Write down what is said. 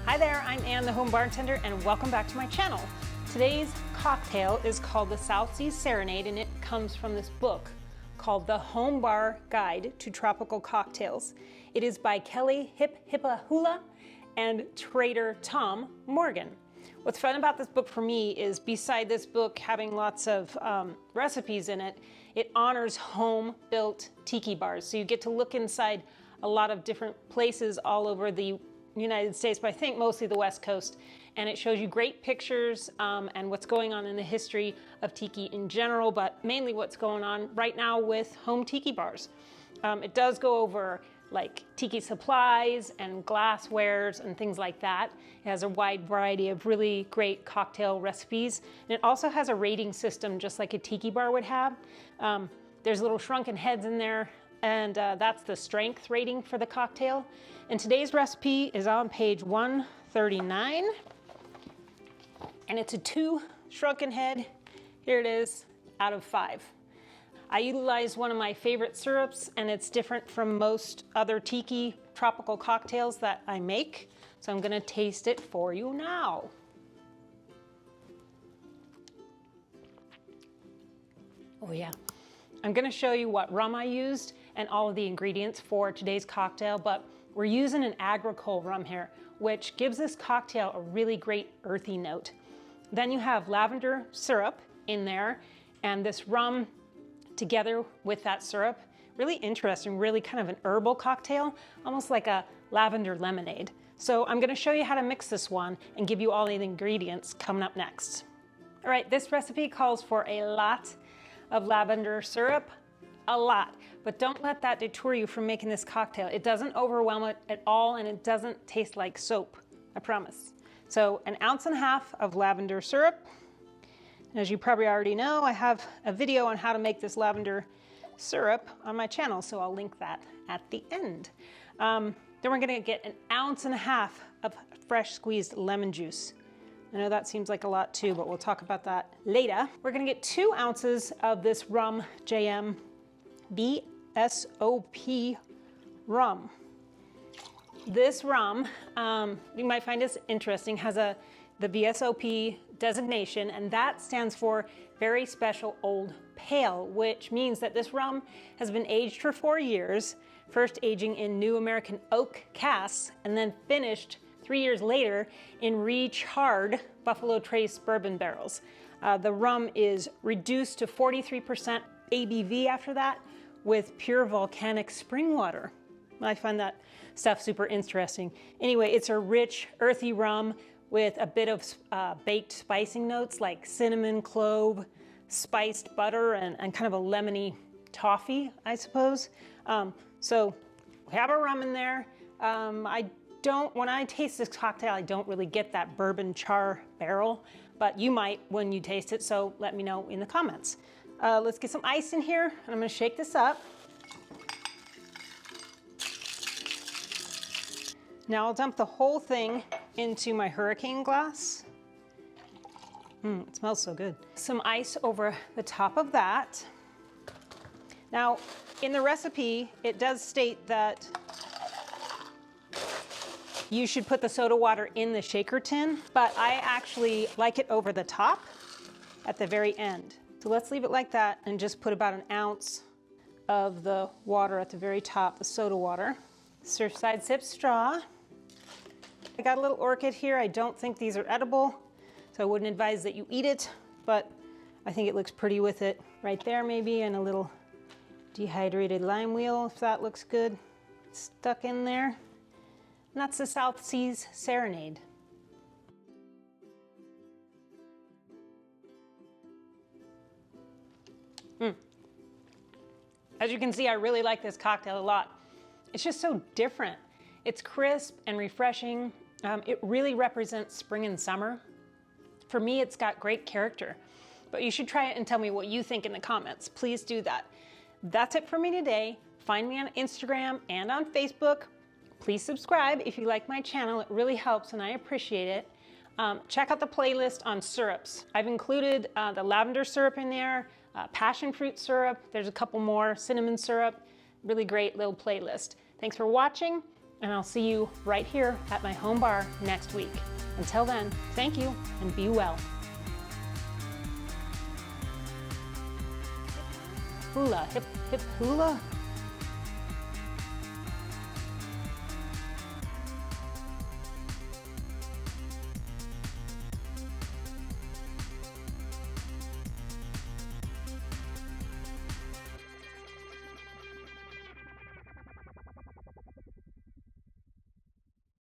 Hi there, I'm Anne, the home bartender, and welcome back to my channel. Today's cocktail is called the South Seas Serenade, and it comes from this book called The Home Bar Guide to Tropical Cocktails. It is by Kelly Hip-Hip-Hula and trader Tom Morgan. What's fun about this book for me is, beside this book having lots of recipes in it, it honors home-built tiki bars. So you get to look inside a lot of different places all over the United States, but I think mostly the West Coast. And it shows you great pictures and what's going on in the history of tiki in general, but mainly what's going on right now with home tiki bars. It does go over like tiki supplies and glasswares and things like that. It has a wide variety of really great cocktail recipes. And it also has a rating system just like a tiki bar would have. There's little shrunken heads in there, and that's the strength rating for the cocktail. And today's recipe is on page 139. And it's a 2 shrunken head, here it is, out of 5. I utilize one of my favorite syrups, and it's different from most other tiki tropical cocktails that I make. So I'm gonna taste it for you now. Oh yeah. I'm gonna show you what rum I used and all of the ingredients for today's cocktail, but we're using an Agricole rum here, which gives this cocktail a really great earthy note. Then you have lavender syrup in there, and this rum together with that syrup, really interesting, really kind of an herbal cocktail, almost like a lavender lemonade. So I'm gonna show you how to mix this one and give you all the ingredients coming up next. All right, this recipe calls for a lot of lavender syrup, a lot, but don't let that deter you from making this cocktail. It doesn't overwhelm it at all, and it doesn't taste like soap, I promise. So 1.5 ounces of lavender syrup. As you probably already know, I have a video on how to make this lavender syrup on my channel, so I'll link that at the end. Then we're gonna get 1.5 ounces of fresh squeezed lemon juice. I know that seems like a lot too, but we'll talk about that later. We're gonna get 2 ounces of this Rhum JM VSOP rum. This rum, you might find this interesting, has the VSOP designation, and that stands for Very Special Old Pale, which means that this rum has been aged for 4 years, first aging in new American oak casks, and then finished 3 years later in re-charred Buffalo Trace bourbon barrels. The rum is reduced to 43% ABV after that with pure volcanic spring water. I find that stuff super interesting. Anyway, it's a rich, earthy rum with a bit of baked spicing notes like cinnamon, clove, spiced butter, and kind of a lemony toffee, I suppose. So we have our rum in there. When I taste this cocktail, I don't really get that bourbon char barrel, but you might when you taste it, so let me know in the comments. Let's get some ice in here, and I'm gonna shake this up. Now I'll dump the whole thing into my hurricane glass. It smells so good. Some ice over the top of that. Now, in the recipe, it does state that you should put the soda water in the shaker tin, but I actually like it over the top at the very end. So let's leave it like that and just put about 1 ounce of the water at the very top, the soda water. Surfside sip straw. I got a little orchid here. I don't think these are edible, so I wouldn't advise that you eat it, but I think it looks pretty with it right there maybe, and a little dehydrated lime wheel, if that looks good, stuck in there. And that's the South Seas Serenade. As you can see, I really like this cocktail a lot. It's just so different. It's crisp and refreshing. It really represents spring and summer. For me, it's got great character, but you should try it and tell me what you think in the comments. Please do that. That's it for me today. Find me on Instagram and on Facebook. Please subscribe if you like my channel. It really helps and I appreciate it. Check out the playlist on syrups. I've included the lavender syrup in there, passion fruit syrup. There's a couple more, cinnamon syrup. Really great little playlist. Thanks for watching. And I'll see you right here at my home bar next week. Until then, thank you and be well. Hula, hip, hip, hula.